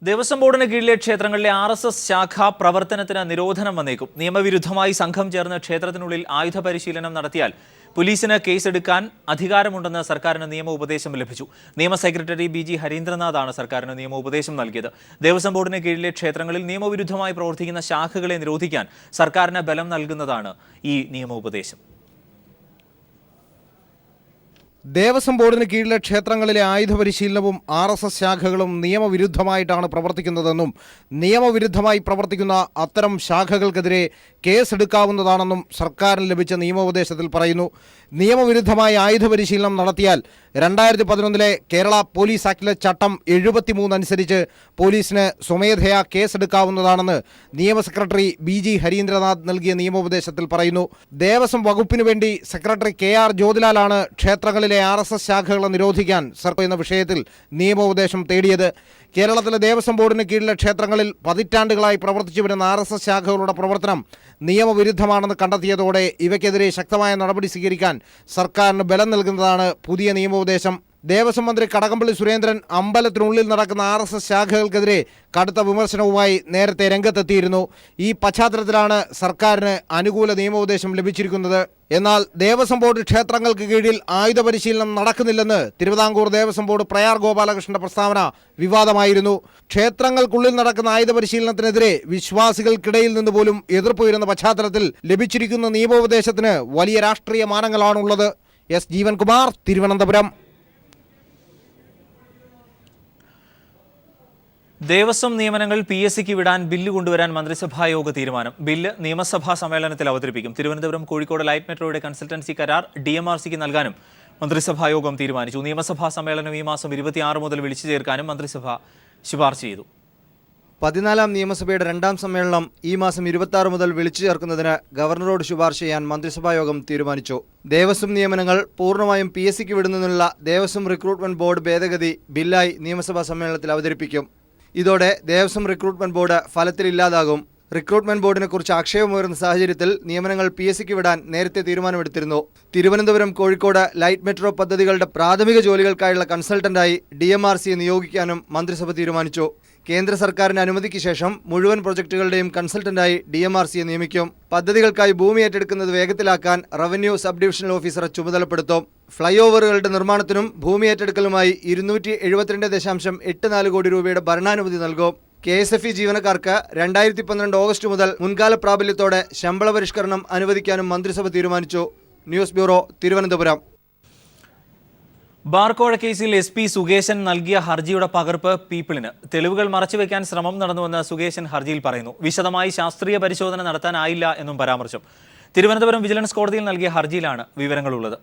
ദേവസ്വം ബോർഡിന് കീഴിലെ ക്ഷേത്രങ്ങളിലെ RSS ശാഖ പ്രവർത്തനത്തിന് നിരോധനം വന്നേക്കും. നിയമവിരുദ്ധമായി സംഘം ചേർന്ന് ക്ഷേത്രത്തിനുള്ളിൽ ആയുധ പരിശീലനം നടത്തിയാൽ പോലീസിന് കേസെടുക്കാൻ അധികാരമുണ്ടെന്ന് സർക്കാരിന് നിയമോപദേശം ലഭിച്ചു. നിയമ സെക്രട്ടറി BG ഹരീന്ദ്രനാഥാണ് സർക്കാരിന് നിയമോപദേശം നൽകിയത്. ദേവസ്വം ബോർഡിന് കീഴിലെ ക്ഷേത്രങ്ങളിൽ നിയമവിരുദ്ധമായി പ്രവർത്തിക്കുന്ന ശാഖകളെ നിരോധിക്കാൻ സർക്കാരിന് ബലം നൽകുന്നതാണ് ഈ നിയമോപദേശം. ദേവസ്വം ബോർഡിന് കീഴിലെ ക്ഷേത്രങ്ങളിലെ ആയുധ പരിശീലനവും RSS ശാഖകളും നിയമവിരുദ്ധമായിട്ടാണ് പ്രവർത്തിക്കുന്നതെന്നും നിയമവിരുദ്ധമായി പ്രവർത്തിക്കുന്ന അത്തരം ശാഖകൾക്കെതിരെ കേസെടുക്കാവുന്നതാണെന്നും സർക്കാരിന് ലഭിച്ച നിയമോപദേശത്തിൽ പറയുന്നു. നിയമവിരുദ്ധമായി ആയുധ പരിശീലനം നടത്തിയാൽ 2011 കേരള പോലീസ് ആക്ടിലെ ചട്ടം 73 അനുസരിച്ച് പോലീസിന് സ്വമേധയാ കേസെടുക്കാവുന്നതാണെന്ന് നിയമ സെക്രട്ടറി BG ഹരീന്ദ്രനാഥ് നൽകിയ നിയമോപദേശത്തിൽ പറയുന്നു. ദേവസ്വം വകുപ്പിനു വേണ്ടി സെക്രട്ടറി KR ജ്യോതിലാലാണ് ക്ഷേത്രങ്ങളിലെ RSS ശാഖകളെ നിരോധിക്കാൻ സർക്കാർ എന്ന വിഷയത്തിൽ നിയമോപദേശം തേടിയത്. കേരളത്തിലെ ദേവസ്വം ബോർഡിന് കീഴിലെ ക്ഷേത്രങ്ങളിൽ പതിറ്റാണ്ടുകളായി പ്രവർത്തിച്ചു വരുന്ന RSS ശാഖകളുടെ പ്രവർത്തനം നിയമവിരുദ്ധമാണെന്ന് കണ്ടെത്തിയതോടെ ഇവയ്ക്കെതിരെ ശക്തമായ നടപടി സ്വീകരിക്കാൻ സർക്കാരിന് ബലം നൽകുന്നതാണ് പുതിയ നിയമോപദേശം. ദേവസ്വം മന്ത്രി കടകംപള്ളി സുരേന്ദ്രൻ അമ്പലത്തിനുള്ളിൽ നടക്കുന്ന RSS ശാഖകൾക്കെതിരെ കടുത്ത വിമർശനവുമായി നേരത്തെ രംഗത്തെത്തിയിരുന്നു. ഈ പശ്ചാത്തലത്തിലാണ് സർക്കാരിന് അനുകൂല നിയമോപദേശം ലഭിച്ചിരിക്കുന്നത്. എന്നാൽ ദേവസ്വം ബോർഡ് ക്ഷേത്രങ്ങൾക്ക് കീഴിൽ ആയുധ പരിശീലനം നടക്കുന്നില്ലെന്ന് തിരുവിതാംകൂർ ദേവസ്വം ബോർഡ് പ്രയാർ ഗോപാലകൃഷ്ണന്റെ പ്രസ്താവന വിവാദമായിരുന്നു. ക്ഷേത്രങ്ങൾക്കുള്ളിൽ നടക്കുന്ന ആയുധ പരിശീലനത്തിനെതിരെ വിശ്വാസികൾക്കിടയിൽ നിന്ന് പോലും എതിർപ്പ് വരുന്ന പശ്ചാത്തലത്തിൽ ലഭിച്ചിരിക്കുന്ന നിയമോപദേശത്തിന് വലിയ രാഷ്ട്രീയ മാനങ്ങളാണുള്ളത്. S. ജീവൻകുമാർ, തിരുവനന്തപുരം. ദേവസ്വം നിയമനങ്ങൾ PSCക്ക് വിടാൻ ബില്ല് കൊണ്ടുവരാൻ മന്ത്രിസഭായോഗ തീരുമാനം. ബില്ല് നിയമസഭാ സമ്മേളനത്തിൽ അവതരിപ്പിക്കും. തിരുവനന്തപുരം കോഴിക്കോട് ലൈറ്റ് മെട്രോയുടെ കൺസൾട്ടൻസി കരാർ DMRCക്ക് നൽകാനും മന്ത്രിസഭായോഗം തീരുമാനിച്ചു. നിയമസഭാ സമ്മേളനം ഈ മാസം 26 മുതൽ വിളിച്ചു ചേർക്കാനും മന്ത്രിസഭ ശുപാർശ ചെയ്തു. 14ാം നിയമസഭയുടെ 2ാം സമ്മേളനം ഈ മാസം 26 മുതൽ വിളിച്ചു ചേർക്കുന്നതിന് ഗവർണറോട് ശുപാർശ ചെയ്യാൻ മന്ത്രിസഭായോഗം തീരുമാനിച്ചു. ദേവസ്വം നിയമനങ്ങൾ പൂർണ്ണമായും PSCക്ക് വിടുന്നതിനുള്ള ദേവസ്വം റിക്രൂട്ട്മെന്റ് ബോർഡ് ഭേദഗതി ബില്ലായി നിയമസഭാ സമ്മേളനത്തിൽ അവതരിപ്പിക്കും. ഇതോടെ ദേവസ്വം റിക്രൂട്ട്മെന്റ് ബോർഡ് ഫലത്തിലില്ലാതാകും. റിക്രൂട്ട്മെന്റ് ബോർഡിനെ കുറിച്ച് ആക്ഷേപമുയർന്ന സാഹചര്യത്തിൽ നിയമനങ്ങൾ PSCക്ക് വിടാൻ നേരത്തെ തീരുമാനമെടുത്തിരുന്നു. തിരുവനന്തപുരം കോഴിക്കോട് ലൈറ്റ് മെട്രോ പദ്ധതികളുടെ പ്രാഥമിക ജോലികൾക്കായുള്ള കൺസൾട്ടന്റായി DMRCയെ നിയോഗിക്കാനും മന്ത്രിസഭ തീരുമാനിച്ചു. കേന്ദ്ര സർക്കാരിന്റെ അനുമതിക്ക് ശേഷം മുഴുവൻ പ്രൊജക്ടുകളുടെയും കൺസൾട്ടന്റായി DMRCയെ നിയമിക്കും. പദ്ധതികൾക്കായി ഭൂമി ഏറ്റെടുക്കുന്നത് വേഗത്തിലാക്കാൻ റവന്യൂ സബ് ഡിവിഷണൽ ഓഫീസറെ ചുമതലപ്പെടുത്തും. ഫ്ലൈ ഓവറുകളുടെ നിർമ്മാണത്തിനും ഭൂമി ഏറ്റെടുക്കലുമായി 272.84 കോടി രൂപയുടെ ഭരണാനുമതി നൽകും. KSFE ജീവനക്കാർക്ക് 2012 ഓഗസ്റ്റ് മുതൽ മുൻകാല പ്രാബല്യത്തോടെ ശമ്പള പരിഷ്കരണം അനുവദിക്കാനും മന്ത്രിസഭ തീരുമാനിച്ചു. News bureau, Thiruvananthapuram. ബാർക്കോഴ കേസിൽ SP സുകേശൻ നൽകിയ ഹർജിയുടെ പകർപ്പ് പീപ്പിളിന്. തെളിവുകൾ മറച്ചുവെക്കാൻ ശ്രമം നടന്നുവെന്ന് സുകേശൻ ഹർജിയിൽ പറയുന്നു. വിശദമായി ശാസ്ത്രീയ പരിശോധന നടത്താനായില്ല എന്നും പരാമർശം. തിരുവനന്തപുരം വിജിലൻസ് കോടതിയിൽ നൽകിയ ഹർജിയിലാണ് വിവരങ്ങളുള്ളത്.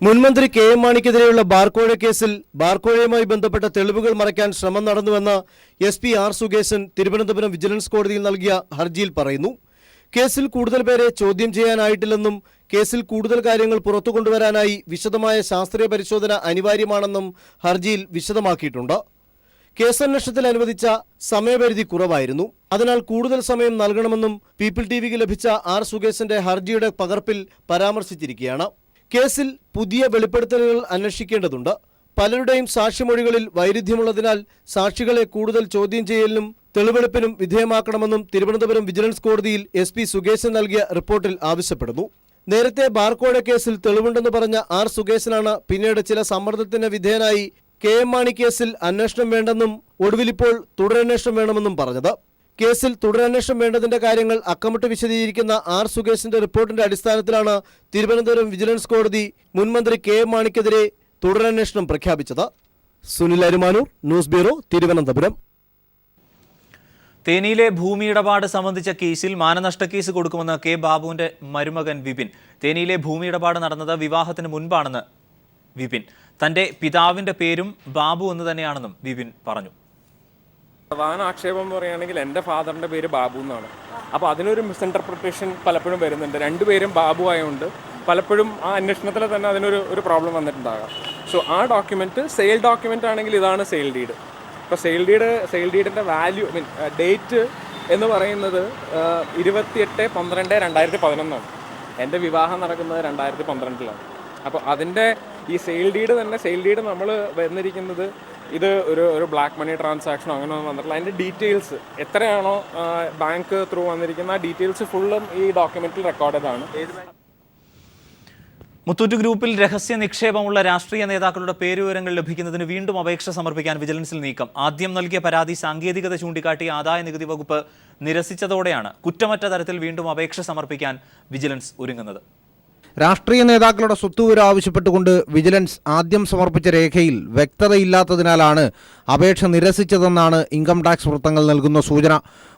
മുൻമന്ത്രി KM മാണിക്കെതിരെയുള്ള ബാർക്കോഴ കേസിൽ ബാർക്കോഴയുമായി ബന്ധപ്പെട്ട തെളിവുകൾ മറയ്ക്കാൻ ശ്രമം നടന്നുവെന്ന് SP R Sukesan Thiruvananthapuram vigilance കോടതിയിൽ നൽകിയ ഹർജിയിൽ പറയുന്നു. കേസിൽ കൂടുതൽ പേരെ ചോദ്യം ചെയ്യാനായിട്ടില്ലെന്നും കേസിൽ കൂടുതൽ കാര്യങ്ങൾ പുറത്തു കൊണ്ടുവരാനായി വിശദമായ ശാസ്ത്രീയ പരിശോധന അനിവാര്യമാണെന്നും ഹർജിയിൽ വിശദമാക്കിയിട്ടുണ്ട്. കേസന്വേഷണത്തിൽ അനുവദിച്ച സമയപരിധി കുറവായിരുന്നു. അതിനാൽ കൂടുതൽ സമയം നൽകണമെന്നും പീപ്പിൾ TVക്ക് ലഭിച്ച R സുകേശന്റെ ഹർജിയുടെ പകർപ്പിൽ പരാമർശിച്ചിരിക്കുകയാണ്. കേസിൽ പുതിയ വെളിപ്പെടുത്തലുകൾ അന്വേഷിക്കേണ്ടതുണ്ട്. പലരുടെയും സാക്ഷിമൊഴികളിൽ വൈരുദ്ധ്യമുള്ളതിനാൽ സാക്ഷികളെ കൂടുതൽ ചോദ്യം ചെയ്യലിനും തെളിവെടുപ്പിനും വിധേയമാക്കണമെന്നും തിരുവനന്തപുരം വിജിലൻസ് കോടതിയിൽ SP സുകേശൻ നൽകിയ റിപ്പോർട്ടിൽ ആവശ്യപ്പെടുന്നു. നേരത്തെ ബാർക്കോഴ കേസിൽ തെളിവുണ്ടെന്ന് പറഞ്ഞ R സുകേശനാണ് പിന്നീട് ചില സമ്മർദ്ദത്തിന് വിധേയനായി KM മാണി കേസിൽ അന്വേഷണം വേണ്ടെന്നും ഒടുവിലിപ്പോൾ തുടരന്വേഷണം വേണമെന്നും പറഞ്ഞത്. കേസിൽ തുടരന്വേഷണം വേണ്ടതിന്റെ കാര്യങ്ങൾ അക്കമിട്ട് വിശദീകരിക്കുന്ന R സുകേശന്റെ റിപ്പോർട്ടിന്റെ അടിസ്ഥാനത്തിലാണ് തിരുവനന്തപുരം വിജിലൻസ് കോടതി മുൻമന്ത്രി KM മാണിക്കെതിരെ തുടരന്വേഷണം പ്രഖ്യാപിച്ചത്. Sunil Arumanoor, news bureau, Thiruvananthapuram. തേനിയിലെ ഭൂമിയിടപാട് സംബന്ധിച്ച കേസിൽ മാനനഷ്ട കേസ് കൊടുക്കുമെന്ന് K ബാബുവിന്റെ മരുമകൻ വിപിൻ. തേനിയിലെ ഭൂമിയിടപാട് നടന്നത് വിവാഹത്തിന് മുൻപാണെന്ന് വിപിൻ. തന്റെ പിതാവിന്റെ പേരും ബാബു എന്ന് തന്നെയാണെന്നും വിപിൻ പറഞ്ഞു. പ്രധാന ആക്ഷേപം എന്ന് പറയുകയാണെങ്കിൽ എൻ്റെ ഫാദറിൻ്റെ പേര് ബാബു എന്നാണ്. അപ്പോൾ അതിനൊരു മിസ്ഇൻ്റർപ്രിട്ടേഷൻ പലപ്പോഴും വരുന്നുണ്ട്. രണ്ടുപേരും ബാബു ആയതുകൊണ്ട് പലപ്പോഴും ആ അന്വേഷണത്തിൽ തന്നെ അതിനൊരു പ്രോബ്ലം വന്നിട്ടുണ്ടാകാം. സോ ആ ഡോക്യുമെൻറ്റ് സെയിൽ ഡോക്യുമെൻ്റ് ആണെങ്കിൽ ഇതാണ് സെയിൽ ഡീഡ്. ഇപ്പോൾ സെയിൽ ഡീഡിൻ്റെ വാല്യൂ ഡേറ്റ് എന്ന് പറയുന്നത് 28/12/2011. എൻ്റെ വിവാഹം നടക്കുന്നത് 2012. അപ്പോൾ അതിൻ്റെ ഈ സെയിൽ ഡീഡ് നമ്മൾ വന്നിരിക്കുന്നത് ഇത് ഒരു ബ്ലാക്ക് മണി ട്രാൻസാക്ഷനോ അങ്ങനെ ഒന്നും വന്നിട്ടില്ല. അതിൻ്റെ ഡീറ്റെയിൽസ് എത്രയാണോ ബാങ്ക് ത്രൂ വന്നിരിക്കുന്ന ആ ഡീറ്റെയിൽസ് ഫുള്ളും ഈ ഡോക്യുമെൻറ്റിൽ റെക്കോർഡഡാണ്. മുത്തൂറ്റ് ഗ്രൂപ്പിൽ രഹസ്യ നിക്ഷേപമുള്ള രാഷ്ട്രീയ നേതാക്കളുടെ പേരുവിവരങ്ങൾ ലഭിക്കുന്നതിന് വീണ്ടും അപേക്ഷ സമർപ്പിക്കാൻ വിജിലൻസിൽ നീക്കം. ആദ്യം നൽകിയ പരാതി സാങ്കേതികത ചൂണ്ടിക്കാട്ടി ആദായ നികുതി വകുപ്പ് നിരസിച്ചതോടെയാണ് കുറ്റമറ്റ തരത്തിൽ വീണ്ടും അപേക്ഷ സമർപ്പിക്കാൻ വിജിലൻസ് ഒരുങ്ങുന്നത്. രാഷ്ട്രീയ നേതാക്കളുടെ സ്വത്തുവിവരം ആവശ്യപ്പെട്ടുകൊണ്ട് വിജിലൻസ് ആദ്യം സമർപ്പിച്ച രേഖയിൽ വ്യക്തതയില്ലാത്തതിനാലാണ് അപേക്ഷ നിരസിച്ചതെന്നാണ് ഇൻകം ടാക്സ് വൃത്തങ്ങൾ നൽകുന്ന സൂചന.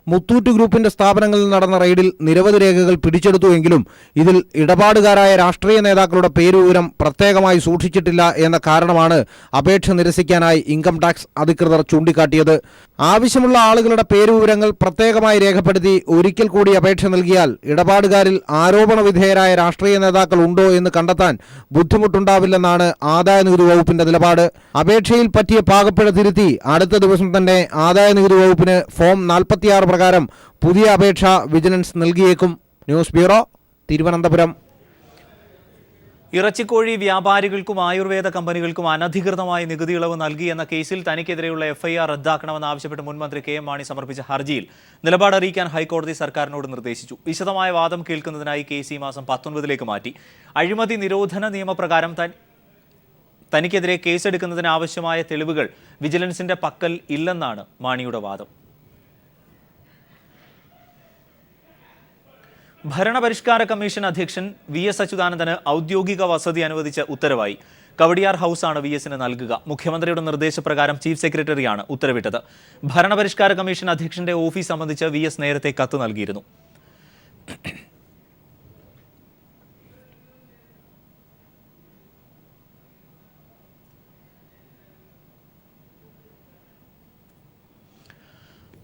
മുത്തൂറ്റ് ഗ്രൂപ്പിന്റെ സ്ഥാപനങ്ങളിൽ നടന്ന റെയ്ഡിൽ നിരവധി രേഖകൾ പിടിച്ചെടുത്തുവെങ്കിലും ഇതിൽ ഇടപാടുകാരായ രാഷ്ട്രീയ നേതാക്കളുടെ പേരുവിവരം പ്രത്യേകമായി സൂക്ഷിച്ചിട്ടില്ല എന്ന കാരണമാണ് അപേക്ഷ നിരസിക്കാനായി ഇൻകം ടാക്സ് അധികൃതർ ചൂണ്ടിക്കാട്ടിയത്. ആവശ്യമുള്ള ആളുകളുടെ പേരുവിവരങ്ങൾ പ്രത്യേകമായി രേഖപ്പെടുത്തി ഒരിക്കൽ കൂടി അപേക്ഷ നൽകിയാൽ ഇടപാടുകാരിൽ ആരോപണ വിധേയരായ രാഷ്ട്രീയ നേതാക്കൾ ഉണ്ടോ എന്ന് കണ്ടെത്താൻ ബുദ്ധിമുട്ടുണ്ടാവില്ലെന്നാണ് ആദായ നികുതി വകുപ്പിന്റെ നിലപാട്. അപേക്ഷയിൽ പറ്റിയ പാകപ്പിഴ തിരുത്തി അടുത്ത ദിവസം തന്നെ ആദായ നികുതി വകുപ്പിന് ഫോം 46 പ്രകാരം പുതിയ അപേക്ഷ വിജിലൻസ് നൽകിയേക്കും. News bureau, Thiruvananthapuram. ഇറച്ചിക്കോഴി വ്യാപാരികൾക്കും ആയുർവേദ കമ്പനികൾക്കും അനധികൃതമായി നികുതി ഇളവ് നൽകിയെന്ന കേസിൽ തനിക്കെതിരെയുള്ള FIR റദ്ദാക്കണമെന്നാവശ്യപ്പെട്ട് മുൻമന്ത്രി KM മാണി സമർപ്പിച്ച ഹർജിയിൽ നിലപാട് അറിയിക്കാൻ ഹൈക്കോടതി സർക്കാരിനോട് നിർദ്ദേശിച്ചു. വിശദമായ വാദം കേൾക്കുന്നതിനായി കേസ് ഈ മാസം 19 മാറ്റി. അഴിമതി നിരോധന നിയമപ്രകാരം തനിക്കെതിരെ കേസെടുക്കുന്നതിന് ആവശ്യമായ തെളിവുകൾ വിജിലൻസിന്റെ പക്കൽ ഇല്ലെന്നാണ് മാണിയുടെ വാദം. ഭരണപരിഷ്കാര കമ്മീഷൻ അധ്യക്ഷൻ VS അച്യുതാനന്ദന് ഔദ്യോഗിക വസതി അനുവദിച്ച് ഉത്തരവായി. കവടിയാർ ഹൌസാണ് VSന് നൽകുക. മുഖ്യമന്ത്രിയുടെ നിർദ്ദേശപ്രകാരം ചീഫ് സെക്രട്ടറിയാണ് ഉത്തരവിട്ടത്. ഭരണപരിഷ്കാര കമ്മീഷൻ അധ്യക്ഷന്റെ ഓഫീസ് സംബന്ധിച്ച് VS നേരത്തെ കത്ത് നൽകിയിരുന്നു.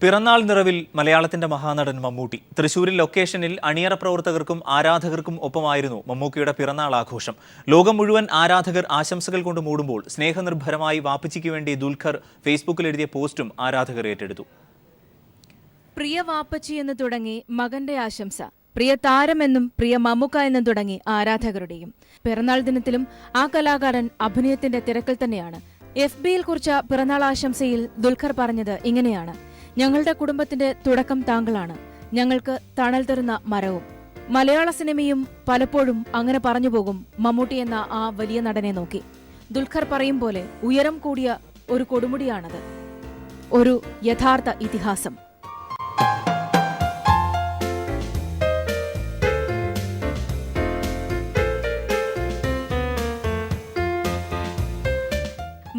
പിറന്നാൾ നിറവിൽ മലയാളത്തിന്റെ മഹാനടൻ മമ്മൂട്ടി. തൃശൂരിൽ ലൊക്കേഷനിൽ അണിയറ പ്രവർത്തകർക്കും ആരാധകർക്കും ഒപ്പമായിരുന്നു മമ്മൂക്കിയുടെ പിറന്നാൾ ആഘോഷം. ലോകം മുഴുവൻ ആരാധകർ ആശംസകൾ കൊണ്ട് മൂടുമ്പോൾ സ്നേഹനിർഭരമായി വാപ്പച്ചിക്ക് വേണ്ടി ദുൽഖർ ഫേസ്ബുക്കിൽ എഴുതിയ പോസ്റ്റും ആരാധകർ ഏറ്റെടുത്തു. പ്രിയ വാപ്പച്ചി എന്ന് തുടങ്ങി മകന്റെ ആശംസ, പ്രിയ താരമെന്നും പ്രിയ മമ്മൂക്ക എന്നും തുടങ്ങി ആരാധകരുടെയും. പിറന്നാൾ ദിനത്തിലും ആ കലാകാരൻ അഭിനയത്തിന്റെ തിരക്കിൽ തന്നെയാണ്. FBയിൽ കുറിച്ച പിറന്നാൾ ആശംസയിൽ ദുൽഖർ പറഞ്ഞത് ഇങ്ങനെയാണ്: ഞങ്ങളുടെ കുടുംബത്തിന്റെ തുടക്കം താങ്കളാണ്, ഞങ്ങൾക്ക് തണൽ തരുന്ന മരവും. മലയാള സിനിമയും പലപ്പോഴും അങ്ങനെ പറഞ്ഞു പോകും മമ്മൂട്ടി എന്ന ആ വലിയ നടനെ നോക്കി. ദുൽഖർ പറയും പോലെ ഉയരം കൂടിയ ഒരു കൊടുമുടിയാണത്, ഒരു യഥാർത്ഥ ഇതിഹാസം.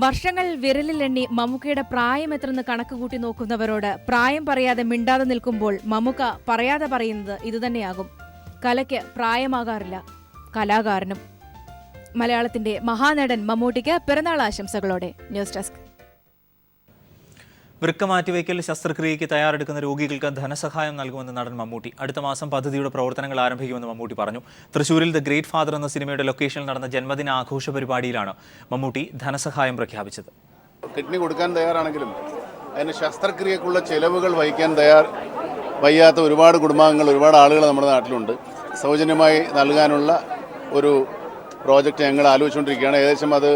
വർഷങ്ങൾ വിരലിലെണ്ണി മമ്മൂക്കയുടെ പ്രായം എത്രയെന്ന് കണക്കുകൂട്ടി നോക്കുന്നവരോട് പ്രായം പറയാതെ മിണ്ടാതെ നിൽക്കുമ്പോൾ മമ്മൂക്ക പറയാതെ പറയുന്നത് ഇതുതന്നെയാകും: കലയ്ക്ക് പ്രായമാകാറില്ല, കലാകാരനും. മലയാളത്തിന്റെ മഹാനടൻ മമ്മൂട്ടിക്ക് പിറന്നാൾ ആശംസകളോടെ. News desk. വൃക്ക മാറ്റിവയ്ക്കൽ ശസ്ത്രക്രിയയ്ക്ക് തയ്യാറെടുക്കുന്ന രോഗികൾക്ക് ധനസഹായം നൽകുമെന്ന് നടൻ മമ്മൂട്ടി. അടുത്ത മാസം പദ്ധതിയുടെ പ്രവർത്തനങ്ങൾ ആരംഭിക്കുമെന്ന് മമ്മൂട്ടി പറഞ്ഞു. തൃശൂരിൽ ദ ഗ്രേറ്റ് ഫാദർ എന്ന സിനിമയുടെ ലൊക്കേഷനിൽ നടന്ന ജന്മദിന ആഘോഷ പരിപാടിയിലാണ് മമ്മൂട്ടി ധനസഹായം പ്രഖ്യാപിച്ചത്. കിഡ്നി കൊടുക്കാൻ തയ്യാറാണെങ്കിലും അതിന് ശസ്ത്രക്രിയക്കുള്ള ചെലവുകൾ വഹിക്കാൻ വയ്യാത്ത ഒരുപാട് കുടുംബാംഗങ്ങൾ, ഒരുപാട് ആളുകൾ നമ്മുടെ നാട്ടിലുണ്ട്. സൗജന്യമായി നൽകാനുള്ള ഒരു പ്രോജക്റ്റ് ഞങ്ങൾ ആലോചിച്ചുകൊണ്ടിരിക്കുകയാണ്. ഏകദേശം അത്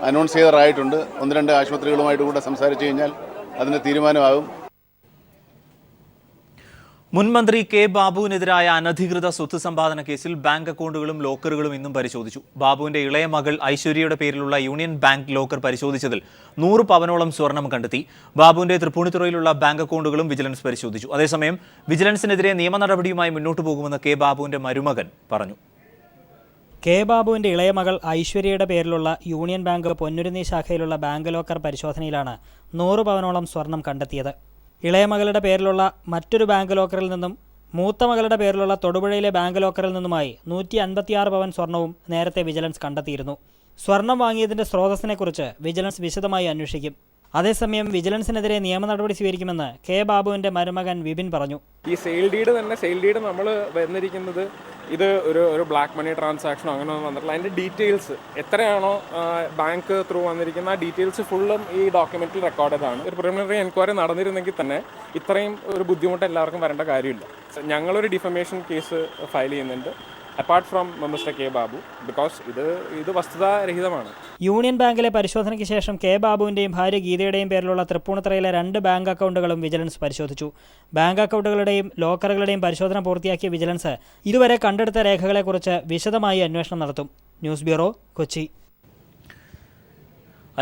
അനൗൺസ് ചെയ്തതായിട്ടുണ്ട്. 1-2 ആശുപത്രികളുമായിട്ട് കൂടെ സംസാരിച്ചു കഴിഞ്ഞാൽ അതിന് തീരുമാനമാകും. മുൻമന്ത്രി K ബാബുവിനെതിരായ അനധികൃത സ്വത്ത് സമ്പാദന കേസിൽ ബാങ്ക് അക്കൗണ്ടുകളും ലോക്കറുകളും ഇന്നും പരിശോധിച്ചു. ബാബുവിന്റെ ഇളയ മകൾ ഐശ്വര്യയുടെ പേരിലുള്ള യൂണിയൻ ബാങ്ക് ലോക്കർ പരിശോധിച്ചതിൽ 100 പവനോളം സ്വർണം കണ്ടെത്തി. ബാബുവിന്റെ തൃപ്പൂണിത്തുറയിലുള്ള ബാങ്ക് അക്കൗണ്ടുകളും വിജിലൻസ് പരിശോധിച്ചു. അതേസമയം വിജിലൻസിനെതിരെ നിയമ നടപടിയുമായി മുന്നോട്ടു പോകുമെന്ന് K ബാബുവിന്റെ മരുമകൻ പറഞ്ഞു. K ബാബുവിന്റെ ഇളയ മകൾ ഐശ്വര്യയുടെ പേരിലുള്ള യൂണിയൻ ബാങ്ക് പൊന്നുരുന്നി ശാഖയിലുള്ള ബാങ്ക് ലോക്കർ പരിശോധനയിലാണ് 100 പവനോളം സ്വർണം കണ്ടെത്തിയത്. ഇളയ മകളുടെ പേരിലുള്ള മറ്റൊരു ബാങ്ക് ലോക്കറിൽ നിന്നും മൂത്ത മകളുടെ പേരിലുള്ള തൊടുപുഴയിലെ ബാങ്ക് ലോക്കറിൽ നിന്നുമായി 156 പവൻ സ്വർണവും നേരത്തെ വിജിലൻസ് കണ്ടെത്തിയിരുന്നു. സ്വർണം വാങ്ങിയതിന്റെ സ്രോതസ്സിനെക്കുറിച്ച് വിജിലൻസ് വിശദമായി അന്വേഷിക്കും. അതേസമയം വിജിലൻസിനെതിരെ നിയമ നടപടി സ്വീകരിക്കുമെന്ന് K ബാബുവിന്റെ മരുമകൻ വിപിൻ പറഞ്ഞു. ഈ സെയിൽ ഡീഡ് നമ്മൾ വന്നിരിക്കുന്നത് ഇത് ഒരു ബ്ലാക്ക് മണി ട്രാൻസാക്ഷനോ അങ്ങനെ ഒന്നും വന്നിട്ടില്ല. അതിൻ്റെ ഡീറ്റെയിൽസ് എത്രയാണോ ബാങ്ക് ത്രൂ വന്നിരിക്കുന്ന ആ ഡീറ്റെയിൽസ് ഫുള്ളും ഈ ഡോക്യുമെൻറ്റിൽ റെക്കോർഡഡാണ്. ഒരു പ്രിലിമിനറി എൻക്വയറി നടന്നിരുന്നെങ്കിൽ തന്നെ ഇത്രയും ഒരു ബുദ്ധിമുട്ട് എല്ലാവർക്കും വരേണ്ട കാര്യമില്ല. ഞങ്ങളൊരു ഡിഫമേഷൻ കേസ് ഫയൽ ചെയ്യുന്നുണ്ട്. Apart from mister K Babu, because ഇത് വസ്തുതാരഹിതമാണ്. യൂണിയൻ ബാങ്കിലെ പരിശോധനയ്ക്ക് ശേഷം കെ ബാബുവിൻ്റെയും ഭാര്യ ഗീതയുടെയും പേരിലുള്ള തൃപ്പൂണിത്തുറയിലെ 2 ബാങ്ക് അക്കൗണ്ടുകളും വിജിലൻസ് പരിശോധിച്ചു. ബാങ്ക് അക്കൗണ്ടുകളുടെയും ലോക്കറുകളുടെയും പരിശോധന പൂർത്തിയാക്കിയ വിജിലൻസ് ഇതുവരെ കണ്ടെടുത്ത രേഖകളെക്കുറിച്ച് വിശദമായി അന്വേഷണം നടത്തും. News bureau, Kochi.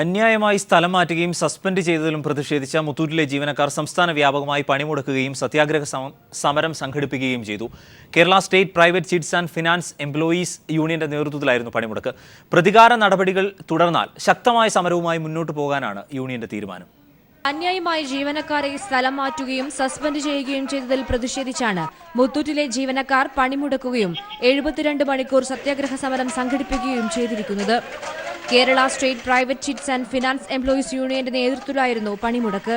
അന്യായമായി സ്ഥലം മാറ്റുകയും സസ്പെൻഡ് ചെയ്തതിലും പ്രതിഷേധിച്ച മുത്തൂറ്റിലെ ജീവനക്കാർ സംസ്ഥാന വ്യാപകമായി പണിമുടക്കുകയും സത്യാഗ്രഹ സമരം സംഘടിപ്പിക്കുകയും ചെയ്തു. Kerala state private chits and finance employees യൂണിയന്റെ നേതൃത്വത്തിലായിരുന്നു പണിമുടക്ക്. പ്രതികാര നടപടികൾ തുടർന്നാൽ ശക്തമായ സമരവുമായി മുന്നോട്ടു പോകാനാണ് യൂണിയന്റെ തീരുമാനം. അന്യായമായി ജീവനക്കാരെ സ്ഥലം മാറ്റുകയും സസ്പെൻഡ് ചെയ്യുകയും ചെയ്തതിൽ പ്രതിഷേധിച്ചാണ് മുത്തൂറ്റിലെ ജീവനക്കാർ പണിമുടക്കുകയും 72 മണിക്കൂർ സത്യാഗ്രഹ സമരം സംഘടിപ്പിക്കുകയും ചെയ്തിരിക്കുന്നത്. Kerala state private chits and finance employees യൂണിയന്റെ നേതൃത്വത്തിലായിരുന്നു പണിമുടക്ക്.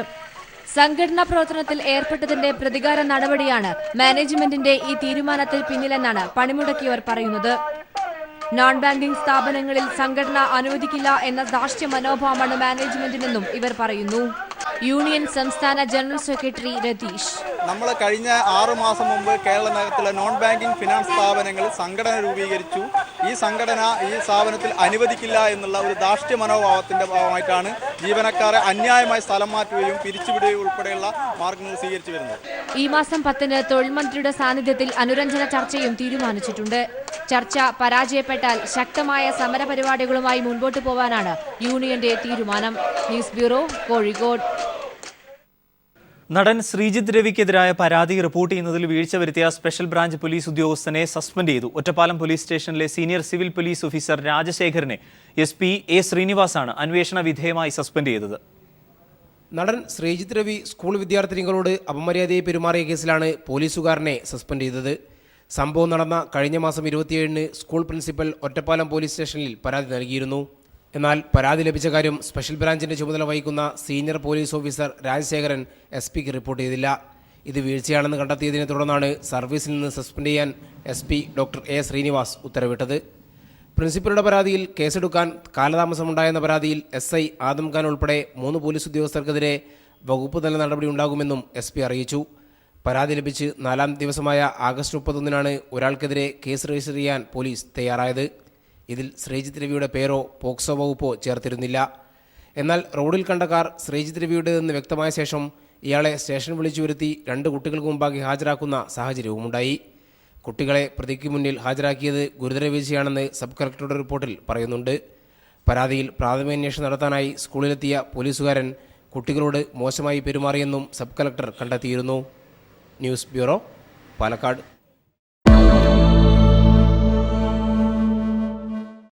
സംഘടനാ പ്രവർത്തനത്തിൽ ഏർപ്പെട്ടതിന്റെ പ്രതികാര നടപടിയാണ് മാനേജ്മെന്റിന്റെ ഈ തീരുമാനത്തിൽ പിന്നിലെന്നാണ് പണിമുടക്കിയവർ പറയുന്നത്. നോൺ ബാങ്കിംഗ് സ്ഥാപനങ്ങളിൽ സംഘടന അനുവദിക്കില്ല എന്ന ധാർഷ്ട്യ മനോഭാവമാണ് മാനേജ്മെന്റിനെന്നും ഇവർ പറയുന്നു. യൂണിയൻ സംസ്ഥാന ജനറൽ സെക്രട്ടറി രതീഷ്: നമ്മൾ കഴിഞ്ഞ 6 മാസം മുമ്പ് കേരള നഗരത്തിലെ നോൺ ബാങ്കിംഗ് ഫിനാൻസ് സ്ഥാപനങ്ങളിൽ സംഘടന രൂപീകരിച്ചു. ഈ സംഘടന ഈ സ്ഥാപനത്തിൽ അനുവദിക്കില്ല എന്നുള്ള ഒരു ധാർഷ്ട്യ മനോഭാവത്തിന്റെ ഭാഗമായിട്ടാണ് ജീവനക്കാരെ അന്യായമായി സ്ഥലം മാറ്റുകയും പിരിച്ചുവിടുകയും ഉൾപ്പെടെയുള്ള മാർഗങ്ങൾ സ്വീകരിച്ചു വരുന്നത്. ഈ മാസം 10-ന് തൊഴിൽ മന്ത്രിയുടെ സാന്നിധ്യത്തിൽ അനുരഞ്ജന ചർച്ചയും തീരുമാനിച്ചിട്ടുണ്ട്. ചർച്ച പരാജയപ്പെട്ടാൽ ശക്തമായ സമരപരിപാടികളുമായി മുൻപോട്ട് പോവാനാണ് യൂണിയന്റെ തീരുമാനം. News bureau, Kozhikode. നടൻ ശ്രീജിത്ത് രവിക്കെതിരായ പരാതി റിപ്പോർട്ട് ചെയ്യുന്നതിൽ വീഴ്ച വരുത്തിയ സ്പെഷ്യൽ ബ്രാഞ്ച് പോലീസ് ഉദ്യോഗസ്ഥനെ സസ്പെൻഡ് ചെയ്തു. ഒറ്റപ്പാലം പോലീസ് സ്റ്റേഷനിലെ സീനിയർ സിവിൽ പോലീസ് ഓഫീസർ രാജശേഖരനെ SP A ശ്രീനിവാസാണ് അന്വേഷണ വിധേയമായി സസ്പെൻഡ് ചെയ്തത്. നടൻ ശ്രീജിത്ത് രവി സ്കൂൾ വിദ്യാർത്ഥിനികളോട് അപമര്യാദയായി പെരുമാറിയ കേസിലാണ് പോലീസുകാരനെ സസ്പെൻഡ് ചെയ്തത്. സംഭവം നടന്ന കഴിഞ്ഞ മാസം 27-ന് സ്കൂൾ പ്രിൻസിപ്പൽ ഒറ്റപ്പാലം പോലീസ് സ്റ്റേഷനിൽ പരാതി നൽകിയിരുന്നു. എന്നാൽ പരാതി ലഭിച്ച കാര്യം സ്പെഷ്യൽ ബ്രാഞ്ചിന്റെ ചുമതല വഹിക്കുന്ന സീനിയർ പോലീസ് ഓഫീസർ രാജശേഖരൻ SP-ക്ക് റിപ്പോർട്ട് ചെയ്തില്ല. ഇത് വീഴ്ചയാണെന്ന് കണ്ടെത്തിയതിനെ തുടർന്നാണ് സർവീസിൽ നിന്ന് സസ്പെൻഡ് ചെയ്യാൻ SP ഡോക്ടർ A ശ്രീനിവാസ് ഉത്തരവിട്ടത്. പ്രിൻസിപ്പലുടെ പരാതിയിൽ കേസെടുക്കാൻ കാലതാമസമുണ്ടായെന്ന പരാതിയിൽ SI ആദം ഖാൻ ഉൾപ്പെടെ 3 പോലീസ് ഉദ്യോഗസ്ഥർക്കെതിരെ വകുപ്പ് തല നടപടി ഉണ്ടാകുമെന്നും SP അറിയിച്ചു. പരാതി ലഭിച്ച് 4-ാം ദിവസമായ ആഗസ്റ്റ് 31-നാണ് ഒരാൾക്കെതിരെ കേസ് രജിസ്റ്റർ ചെയ്യാൻ പോലീസ് തയ്യാറായത്. ഇതിൽ ശ്രീജിത്ത് രവിയുടെ പേരോ പോക്സോ വകുപ്പോ ചേർത്തിരുന്നില്ല. എന്നാൽ റോഡിൽ കണ്ട കാർ ശ്രീജിത്ത് രവിയുടേതെന്ന് വ്യക്തമായ ശേഷം ഇയാളെ സ്റ്റേഷൻ വിളിച്ചു വരുത്തി 2 കുട്ടികൾക്ക് മുമ്പാകെ ഹാജരാക്കുന്ന സാഹചര്യവുമുണ്ടായി. കുട്ടികളെ പ്രതിക്ക് മുന്നിൽ ഹാജരാക്കിയത് ഗുരുതര വീഴ്ചയാണെന്ന് സബ് കളക്ടറുടെ റിപ്പോർട്ടിൽ പറയുന്നുണ്ട്. പരാതിയിൽ പ്രാഥമിക അന്വേഷണം നടത്താനായി സ്കൂളിലെത്തിയ പോലീസുകാരൻ കുട്ടികളോട് മോശമായി പെരുമാറിയെന്നും സബ് കളക്ടർ കണ്ടെത്തിയിരുന്നു. News bureau, Palakkad.